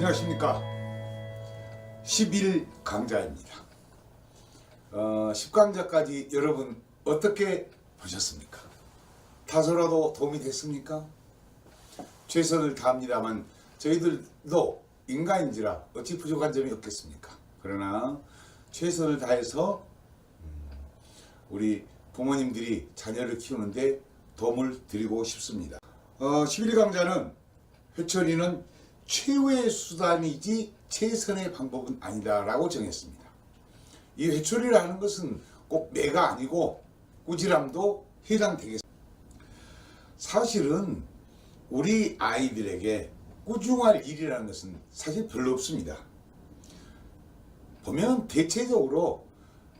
안녕하십니까. 11 강자입니다. 10강자까지 여러분 어떻게 보셨습니까? 다소라도 도움이 됐습니까? 최선을 다합니다만 저희들도 인간인지라 어찌 부족한 점이 없겠습니까? 그러나 최선을 다해서 우리 부모님들이 자녀를 키우는데 도움을 드리고 싶습니다. 11 강자는 회초리는 최후의 수단이지 최선의 방법은 아니다 라고 정했습니다. 이 회초리라는 것은 꼭 매가 아니고 꾸지람도 해당되겠습니다. 사실은 우리 아이들에게 꾸중할 일이라는 것은 사실 별로 없습니다. 보면 대체적으로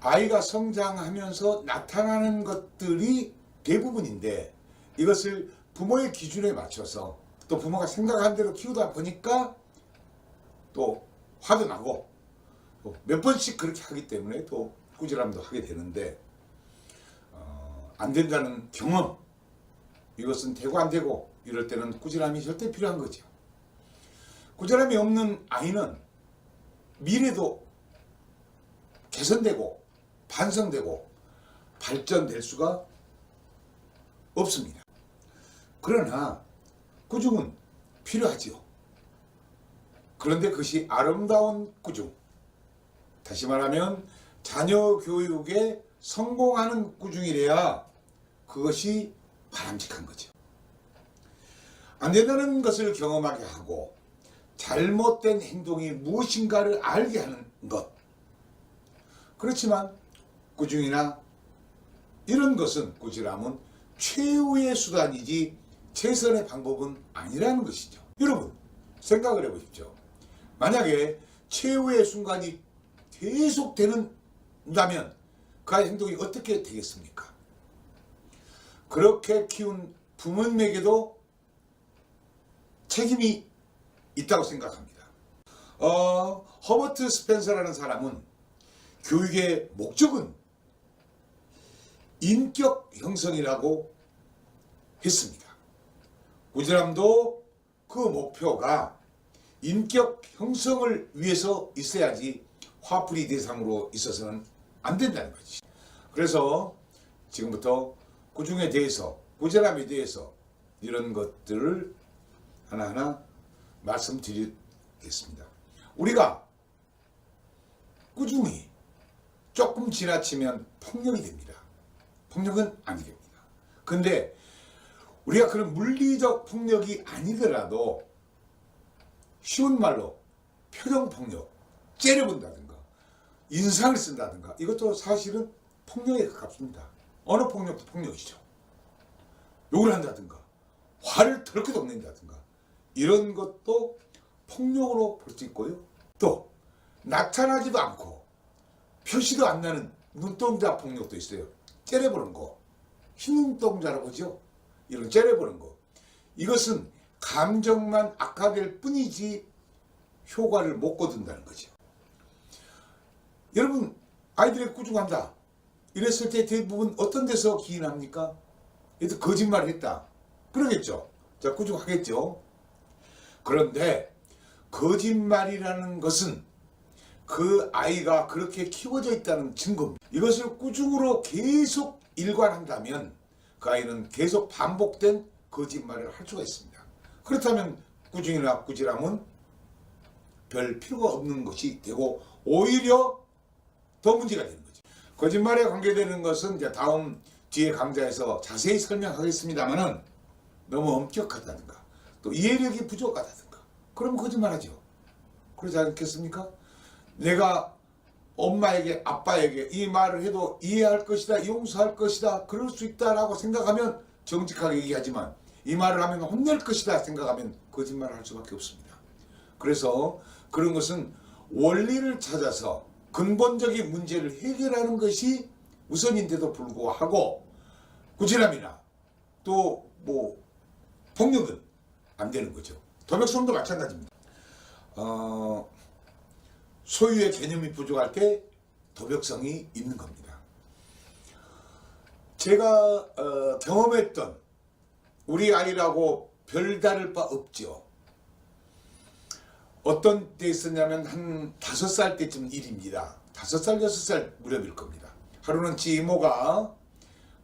아이가 성장하면서 나타나는 것들이 대부분인데, 이것을 부모의 기준에 맞춰서 또 부모가 생각한 대로 키우다 보니까 또 화도 나고 몇 번씩 그렇게 하기 때문에 또 꾸지람도 하게 되는데, 안 된다는 경험, 이것은 되고 안 되고 이럴 때는 꾸지람이 절대 필요한 거죠. 꾸지람이 없는 아이는 미래도 개선되고 반성되고 발전될 수가 없습니다. 그러나 꾸중은 필요하지요. 그런데 그것이 아름다운 꾸중, 다시 말하면 자녀 교육에 성공하는 꾸중이래야 그것이 바람직한 거죠. 안 된다는 것을 경험하게 하고 잘못된 행동이 무엇인가를 알게 하는 것. 그렇지만 꾸중이나 이런 것은, 꾸지람은 최후의 수단이지 최선의 방법은 아니라는 것이죠. 여러분 생각을 해보십시오. 만약에 최후의 순간이 계속 된다면 그 아이의 행동이 어떻게 되겠습니까? 그렇게 키운 부모님에게도 책임이 있다고 생각합니다. 허버트 스펜서라는 사람은 교육의 목적은 인격 형성이라고 했습니다. 꾸지람도 그 목표가 인격 형성을 위해서 있어야지 화풀이 대상으로 있어서는 안 된다는 거지. 그래서 지금부터 꾸중에 대해서, 꾸지람에 대해서 이런 것들을 하나하나 말씀드리겠습니다. 우리가 꾸중이 조금 지나치면 폭력이 됩니다. 폭력은 아니 됩니다. 근데 우리가 그런 물리적 폭력이 아니더라도 쉬운 말로 표정폭력, 째려본다든가 인상을 쓴다든가, 이것도 사실은 폭력에 가깝습니다. 어느 폭력도 폭력이죠. 욕을 한다든가 화를 더럽게 돋낸다든가 이런 것도 폭력으로 볼 수 있고요. 또 나타나지도 않고 표시도 안 나는 눈동자 폭력도 있어요. 째려보는 거, 흰눈동자라고 하죠. 이런 째려보는 거, 이것은 감정만 악화될 뿐이지 효과를 못 거둔다는 거죠. 여러분 아이들에게 꾸중한다 이랬을 때 대부분 어떤 데서 기인합니까? 얘도 거짓말을 했다 그러겠죠. 자, 꾸중하겠죠. 그런데 거짓말이라는 것은 그 아이가 그렇게 키워져 있다는 증거입니다. 이것을 꾸중으로 계속 일관한다면 그 아이는 계속 반복된 거짓말을 할 수가 있습니다. 그렇다면 꾸중이나 꾸지람은 별 필요가 없는 것이 되고 오히려 더 문제가 되는 거죠. 거짓말에 관계되는 것은 이제 다음 뒤에 강좌에서 자세히 설명하겠습니다만은 너무 엄격하다든가 또 이해력이 부족하다든가 그러면 거짓말하죠. 그러지 않겠습니까? 내가 엄마에게 아빠에게 이 말을 해도 이해할 것이다, 용서할 것이다, 그럴 수 있다라고 생각하면 정직하게 얘기하지만 이 말을 하면 혼낼 것이다 생각하면 거짓말을 할 수밖에 없습니다. 그래서 그런 것은 원리를 찾아서 근본적인 문제를 해결하는 것이 우선인데도 불구하고 꾸지람이나 또 폭력은 안 되는 거죠. 도덕성도 마찬가지입니다. 소유의 개념이 부족할 때 도덕성이 있는 겁니다. 제가 경험했던 우리 아이라고 별다를 바 없죠. 어떤 때 있었냐면 한 5살 때쯤 일입니다. 5살, 6살 무렵일 겁니다. 하루는 지 이모가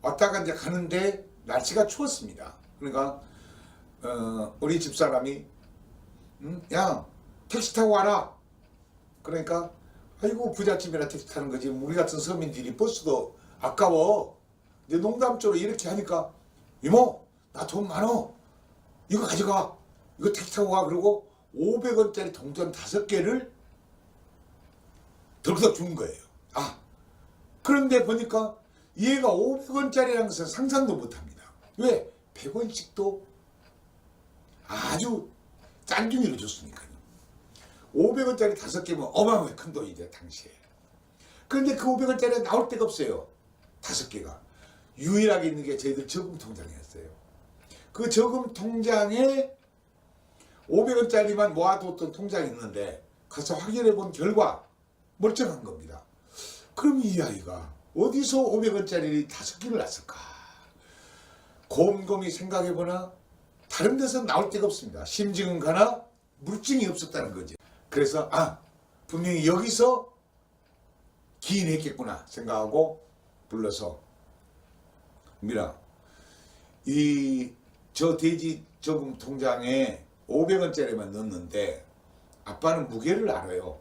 왔다가 이제 가는데 날씨가 추웠습니다. 그러니까 우리 집사람이 야 택시 타고 와라. 그러니까 아이고 부잣집이나 택시 타는 거지 우리 같은 서민들이 버스도 아까워. 이제 농담조로 이렇게 하니까 이모 나 돈 많어. 이거 가져가. 이거 택시 타고 가. 그러고 500원짜리 동전 5개를 덜컥 준 거예요. 아 그런데 보니까 얘가 500원짜리라는 것은 상상도 못합니다. 왜? 100원씩도 아주 짠중이로 줬으니까요. 500원짜리 5개면 어마어마하게 큰 돈이죠 당시에. 그런데 그 500원짜리가 나올 데가 없어요. 5개가. 유일하게 있는 게 저희들 저금 통장이었어요. 그 저금 통장에 500원짜리만 모아뒀던 통장이 있는데 가서 확인해 본 결과 멀쩡한 겁니다. 그럼 이 아이가 어디서 500원짜리 5개를 놨을까? 곰곰이 생각해보나 다른 데서 나올 데가 없습니다. 심증은 가나 물증이 없었다는 거죠. 그래서 분명히 여기서 기인했겠구나 생각하고 불러서 미라 저 돼지 저금 통장에 500원짜리만 넣었는데 아빠는 무게를 알아요.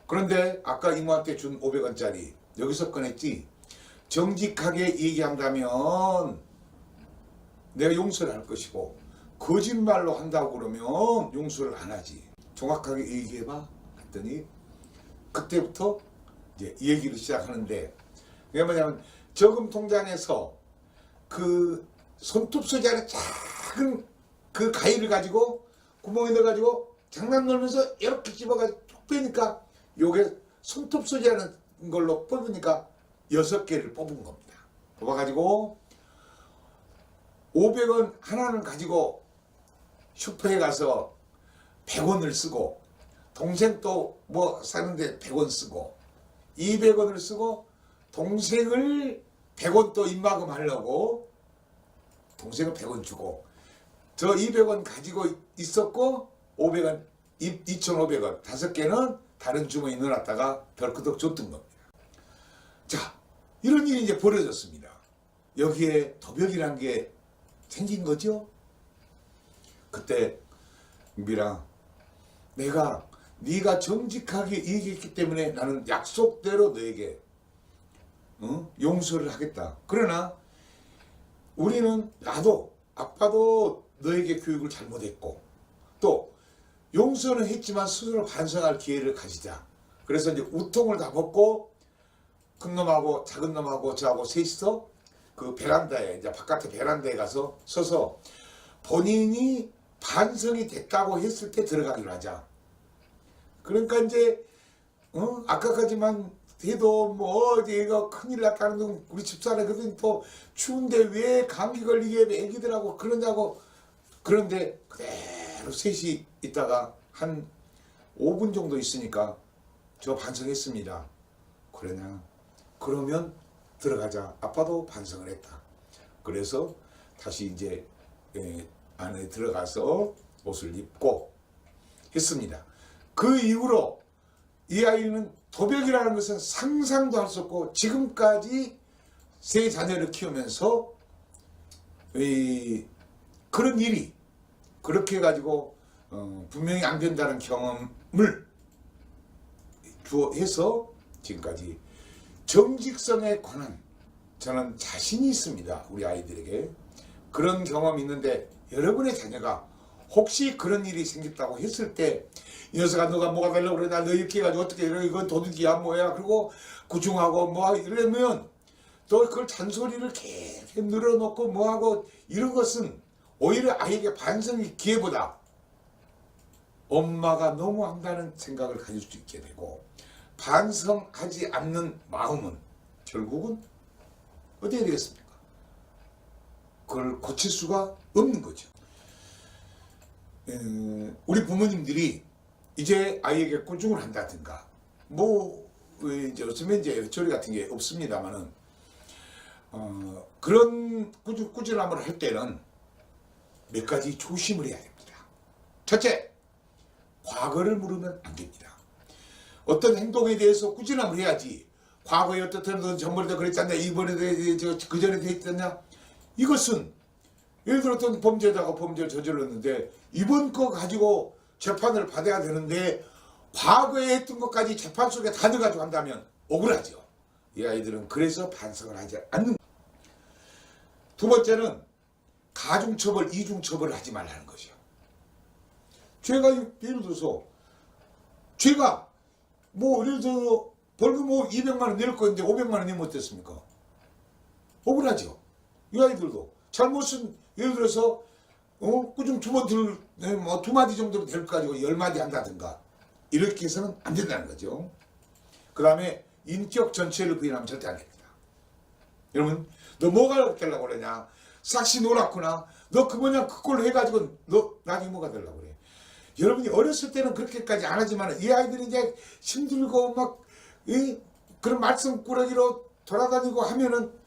그런데 아까 이모한테 준 500원짜리 여기서 꺼냈지. 정직하게 얘기한다면 내가 용서를 할 것이고 거짓말로 한다고 그러면 용서를 안 하지. 정확하게 얘기해봐 했더니 그때부터 이제 얘기를 시작하는데 그게 뭐냐면 저금 통장에서 그 손톱 소재하는 작은 그 가위를 가지고 구멍에 넣어가지고 장난 놀면서 이렇게 집어가지고 툭 빼니까 요게 손톱 소재하는 걸로 뽑으니까 6개를 뽑은 겁니다. 뽑아가지고 500원 하나는 가지고 슈퍼에 가서 100원을 쓰고 동생 또 뭐 사는데 100원 쓰고 200원을 쓰고 동생을 100원 또 입마금 하려고 동생은 100원 주고 저 200원 가지고 있었고 500원 2,500원 5개는 다른 주머니에 넣어놨다가 덜커덕 줬던 겁니다. 자 이런 일이 이제 벌어졌습니다. 여기에 도벽이란 게 생긴 거죠. 그때 미라 네가 정직하게 얘기했기 때문에 나는 약속대로 너에게 용서를 하겠다. 그러나 우리는 나도 아빠도 너에게 교육을 잘못했고 또 용서는 했지만 스스로 반성할 기회를 가지자. 그래서 이제 우통을 다 벗고 큰 놈하고 작은 놈하고 저하고 셋이서 그 베란다에 이제 바깥에 베란다에 가서 서서 본인이 반성이 됐다고 했을 때 들어가기로 하자. 그러니까 이제 아까까지만 해도 뭐 얘가 큰일 났다는 둥 우리 집사람 그러더니 또 추운데 왜 감기 걸리게 애기들하고 그러냐고. 그런데 그대로 셋이 있다가 한 5분 정도 있으니까 저 반성했습니다. 그러냐? 그러면 들어가자. 아빠도 반성을 했다. 그래서 다시 이제 안에 들어가서 옷을 입고 했습니다. 그 이후로 이 아이는 도벽이라는 것은 상상도 할 수 없고 지금까지 세 자녀를 키우면서 그런 일이 그렇게 해가지고 분명히 안 된다는 경험을 해서 지금까지 정직성에 관한 저는 자신이 있습니다. 우리 아이들에게 그런 경험이 있는데 여러분의 자녀가 혹시 그런 일이 생겼다고 했을 때 이 녀석아 너가 뭐가 되려고 그래 나 너 이렇게 해가지고 어떻게 이러 이건 도둑이야 뭐야 그리고 구중하고 뭐 이러면 또 그걸 잔소리를 계속 늘어놓고 뭐하고 이런 것은 오히려 아이에게 반성의 기회보다 엄마가 너무한다는 생각을 가질 수 있게 되고 반성하지 않는 마음은 결국은 어떻게 되겠습니까? 그걸 고칠 수가 없는 거죠. 우리 부모님들이 이제 아이에게 꾸중을 한다든가 뭐 이제 요즘에 이제 회초리 같은 게 없습니다만은 그런 꾸준함을 할 때는 몇 가지 조심을 해야 됩니다. 첫째, 과거를 물으면 안 됩니다. 어떤 행동에 대해서 꾸준함을 해야지. 과거에 어떻든 너 전번에도 그랬잖냐, 이번에도 그전에도 했잖냐. 이것은 예를 들어 어떤 범죄자가 범죄를 저질렀는데 이번 거 가지고 재판을 받아야 되는데 과거에 했던 것까지 재판 속에 다 넣어가지고 한다면 억울하죠. 이 아이들은 그래서 반성을 하지 않는. 두 번째는 가중처벌, 이중처벌을 하지 말라는 것이요. 죄가 예를 들어서 죄가 뭐 예를 들어 벌금 뭐 200만 원 낼 건데 500만 원 내면 어땠습니까? 억울하죠. 이 아이들도 잘못은 예를 들어서 꾸중 두 번 뭐 두 마디 정도로 될 거 가지고 10마디 한다든가 이렇게 해서는 안 된다는 거죠. 그 다음에 인격 전체를 부인하면 절대 안 됩니다. 여러분, 너 뭐가 되려고 그러냐? 싹시 놀았구나. 너 그 뭐냐 그 꼴로 해가지고 너 나중에 뭐가 되려고 그래. 여러분이 어렸을 때는 그렇게까지 안 하지만 이 아이들이 이제 힘들고 막 그런 말썽꾸러기로 돌아다니고 하면은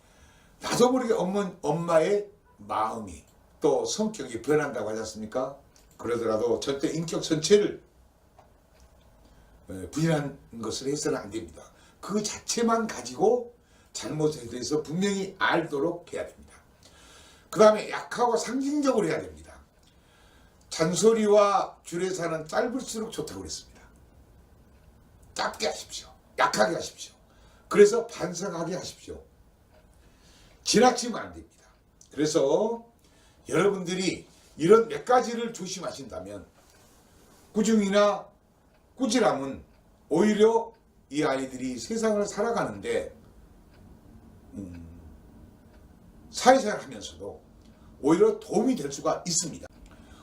나도 모르게 엄마의 마음이 또 성격이 변한다고 하지 않습니까? 그러더라도 절대 인격 전체를 부인한 것을 해서는 안 됩니다. 그 자체만 가지고 잘못에 대해서 분명히 알도록 해야 됩니다. 그 다음에 약하고 상징적으로 해야 됩니다. 잔소리와 주례사는 짧을수록 좋다고 그랬습니다. 짧게 하십시오. 약하게 하십시오. 그래서 반성하게 하십시오. 지나치면 안 됩니다. 그래서 여러분들이 이런 몇 가지를 조심하신다면 꾸중이나 꾸지람은 오히려 이 아이들이 세상을 살아가는데 사회생활 하면서도 오히려 도움이 될 수가 있습니다.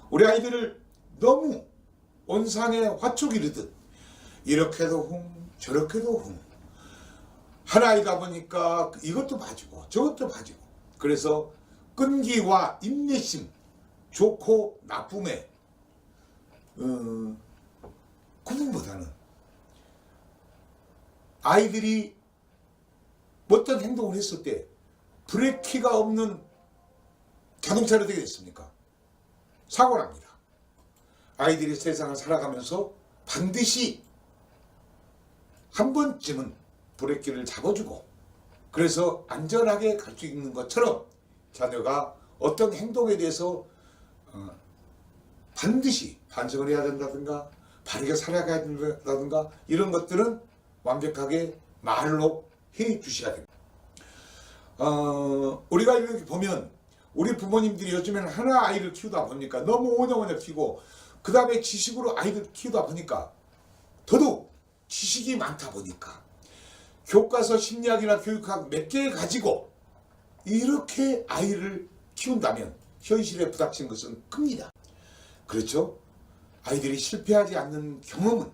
우리 아이들을 너무 온상의 화촉이르듯 이렇게도 흥 저렇게도 흥 한 아이다 보니까 이것도 봐주고 저것도 봐주고 그래서 끈기와 인내심 좋고 나쁨의 구분보다는 아이들이 어떤 행동을 했을 때 브레이크가 없는 자동차를 되게 됐습니까? 사고 납니다. 아이들이 세상을 살아가면서 반드시 한 번쯤은 브레이크를 잡아주고 그래서 안전하게 갈 수 있는 것처럼 자녀가 어떤 행동에 대해서 반드시 반성을 해야 된다든가 바르게 살아가야 된다든가 이런 것들은 완벽하게 말로 해 주셔야 됩니다. 우리가 이렇게 보면 우리 부모님들이 요즘에는 하나 아이를 키우다 보니까 너무 오냐오냐 키우고 그 다음에 지식으로 아이들 키우다 보니까 더더욱 지식이 많다 보니까 교과서 심리학이나 교육학 몇 개 가지고 이렇게 아이를 키운다면 현실에 부닥친 것은 큽니다. 그렇죠? 아이들이 실패하지 않는 경험은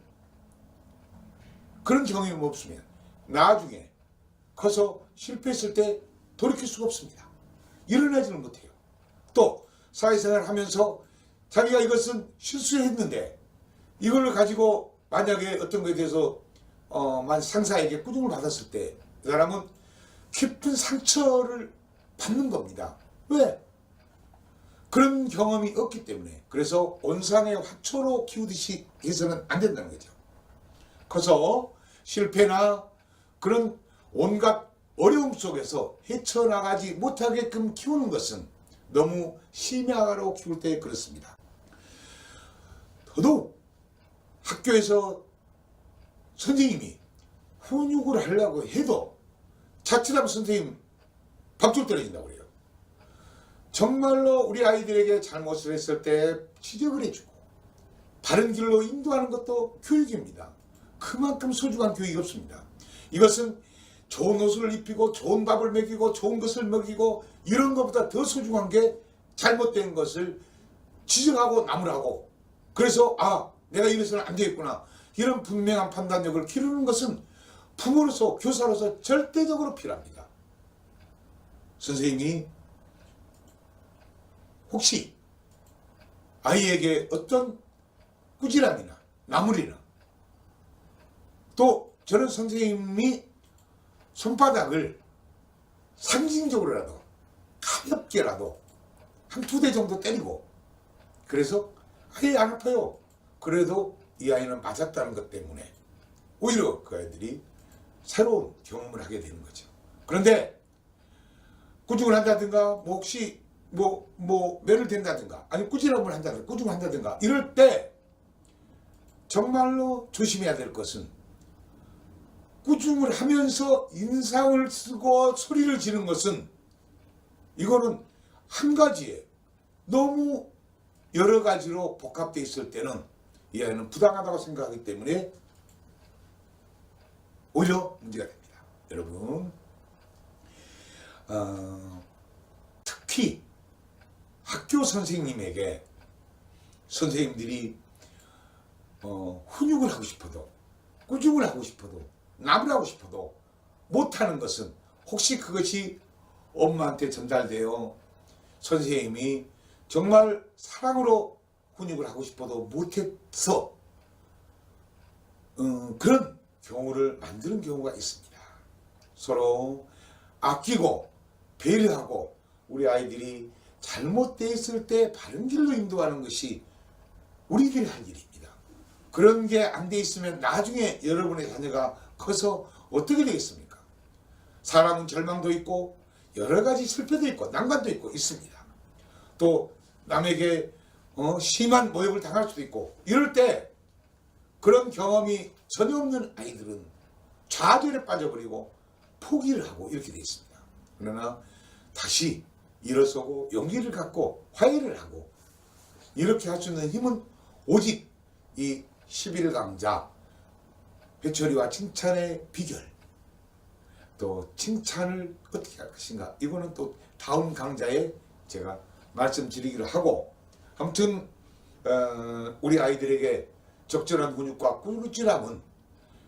그런 경험이 없으면 나중에 커서 실패했을 때 돌이킬 수가 없습니다. 일어나지는 못해요. 또 사회생활을 하면서 자기가 이것은 실수했는데 이걸 가지고 만약에 어떤 것에 대해서 상사에게 꾸중을 받았을 때 그 사람은 깊은 상처를 받는 겁니다. 왜? 그런 경험이 없기 때문에. 그래서 온상의 화초로 키우듯이 해서는 안 된다는 거죠. 커서 실패나 그런 온갖 어려움 속에서 헤쳐나가지 못하게끔 키우는 것은 너무 심야로 키울 때 그렇습니다. 더더욱 학교에서 선생님이 훈육을 하려고 해도 자칫하면 선생님 박줄 떨어진다고 그래요. 정말로 우리 아이들에게 잘못을 했을 때 지적을 해주고 바른 길로 인도하는 것도 교육입니다. 그만큼 소중한 교육이 없습니다. 이것은 좋은 옷을 입히고 좋은 밥을 먹이고 좋은 것을 먹이고 이런 것보다 더 소중한 게 잘못된 것을 지적하고 나무라고 그래서 내가 이래서는 안 되겠구나 이런 분명한 판단력을 기르는 것은 부모로서 교사로서 절대적으로 필요합니다. 선생님이 혹시 아이에게 어떤 꾸지람이나 나무리나 또 저는 선생님이 손바닥을 상징적으로라도 가볍게라도 한 2대 정도 때리고 그래서 아예 안 아파요. 그래도 이 아이는 맞았다는 것 때문에 오히려 그 아이들이 새로운 경험을 하게 되는 거죠. 그런데 꾸중을 한다든가 뭐 혹시 매를 댄다든가 아니 꾸지람을 한다든가 꾸중을 한다든가 이럴 때 정말로 조심해야 될 것은 꾸중을 하면서 인상을 쓰고 소리를 지르는 것은 이거는 한 가지에 너무 여러 가지로 복합되어 있을 때는 이 아이는 부당하다고 생각하기 때문에 오히려 문제가 됩니다. 여러분 특히 학교 선생님에게 선생님들이 훈육을 하고 싶어도 꾸중을 하고 싶어도 남을 하고 싶어도 못하는 것은 혹시 그것이 엄마한테 전달되어 선생님이 정말 사랑으로 훈육을 하고 싶어도 못해서 그런 경우를 만드는 경우가 있습니다. 서로 아끼고 배려하고 우리 아이들이 잘못되어 있을 때 바른 길로 인도하는 것이 우리들이 할 일입니다. 그런 게 안 돼 있으면 나중에 여러분의 자녀가 커서 어떻게 되겠습니까? 사람은 절망도 있고 여러 가지 실패도 있고 난관도 있고 있습니다. 또 남에게 심한 모욕을 당할 수도 있고 이럴 때 그런 경험이 전혀 없는 아이들은 좌절에 빠져버리고 포기를 하고 이렇게 되어 있습니다. 그러나 다시 일어서고 용기를 갖고 화해를 하고 이렇게 할 수 있는 힘은 오직 이 11강자 회초리와 칭찬의 비결 또 칭찬을 어떻게 할 것인가 이거는 또 다음 강좌에 제가 말씀드리기로 하고 아무튼 우리 아이들에게 적절한 훈육과 꾸준함은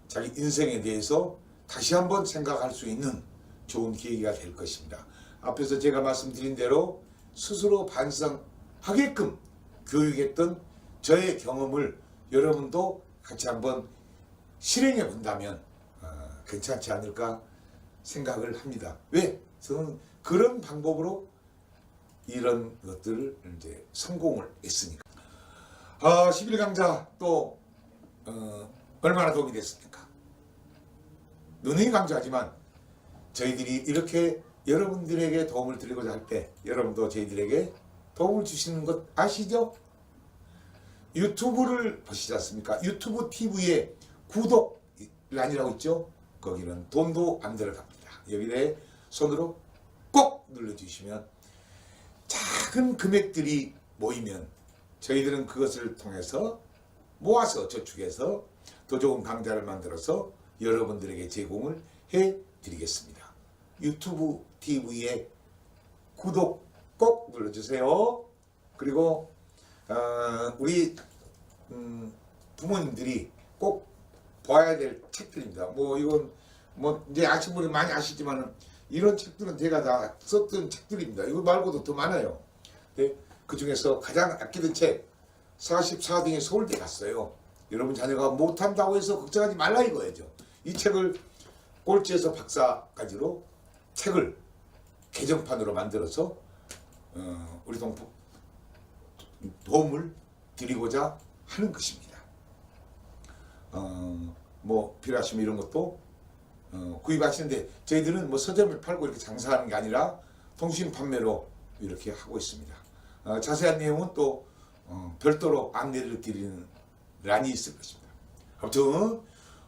자기 인생에 대해서 다시 한번 생각할 수 있는 좋은 계기가 될 것입니다. 앞에서 제가 말씀드린 대로 스스로 반성하게끔 교육했던 저의 경험을 여러분도 같이 한번 실행해 본다면 괜찮지 않을까 생각을 합니다. 왜? 저는 그런 방법으로 이런 것들을 이제 성공을 했으니까. 11강좌 또 얼마나 도움이 됐습니까? 누누이 강조하지만 저희들이 이렇게 여러분들에게 도움을 드리고자 할 때 여러분도 저희들에게 도움을 주시는 것 아시죠? 유튜브를 보시지 않습니까? 유튜브 TV에 구독란이라고 있죠? 거기는 돈도 안 들어갑니다. 여기에 손으로 꼭 눌러주시면 작은 금액들이 모이면 저희들은 그것을 통해서 모아서 저축해서 더 좋은 강좌를 만들어서 여러분들에게 제공을 해드리겠습니다. 유튜브 TV에 구독 꼭 눌러주세요. 그리고 우리 부모님들이 꼭 봐야 될 책들입니다. 이건 이제 아시는 분이 많이 아시지만 이런 책들은 제가 다 썼던 책들입니다. 이거 말고도 더 많아요. 네? 그 중에서 가장 아끼던 책 44등의 서울대 갔어요. 여러분 자녀가 못한다고 해서 걱정하지 말라 이거죠. 이 책을 꼴찌에서 박사까지로 책을 개정판으로 만들어서 우리 도움을 드리고자 하는 것입니다. 필요하시면 이런 것도 구입하시는데 저희들은 서점을 팔고 이렇게 장사하는 게 아니라 통신 판매로 이렇게 하고 있습니다. 자세한 내용은 또 별도로 안내를 드리는 란이 있을 것입니다. 아무튼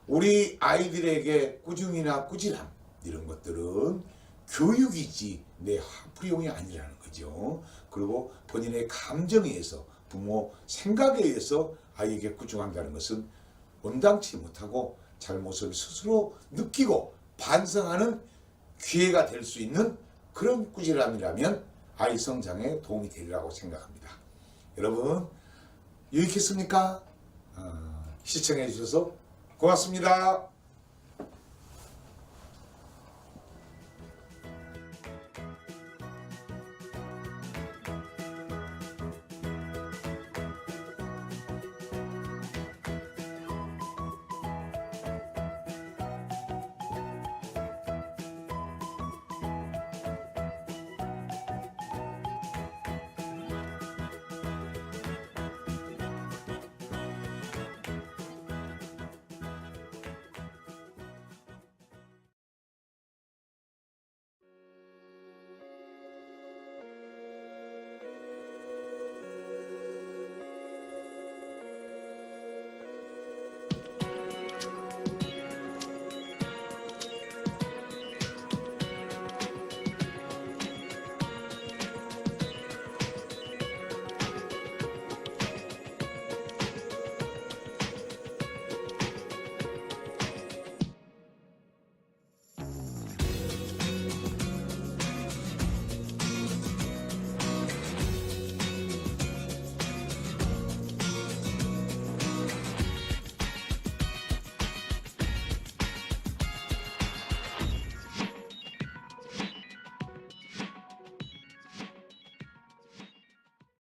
우리 아이들에게 꾸중이나 꾸지람 이런 것들은 교육이지 내 화풀이용이 아니라는 거죠. 그리고 본인의 감정에 의해서 부모 생각에 의해서 아이에게 꾸중한다는 것은 온당치 못하고 잘못을 스스로 느끼고 반성하는 기회가 될 수 있는 그런 꾸지람이라면 아이 성장에 도움이 되리라고 생각합니다. 여러분 유익했습니까? 시청해 주셔서 고맙습니다.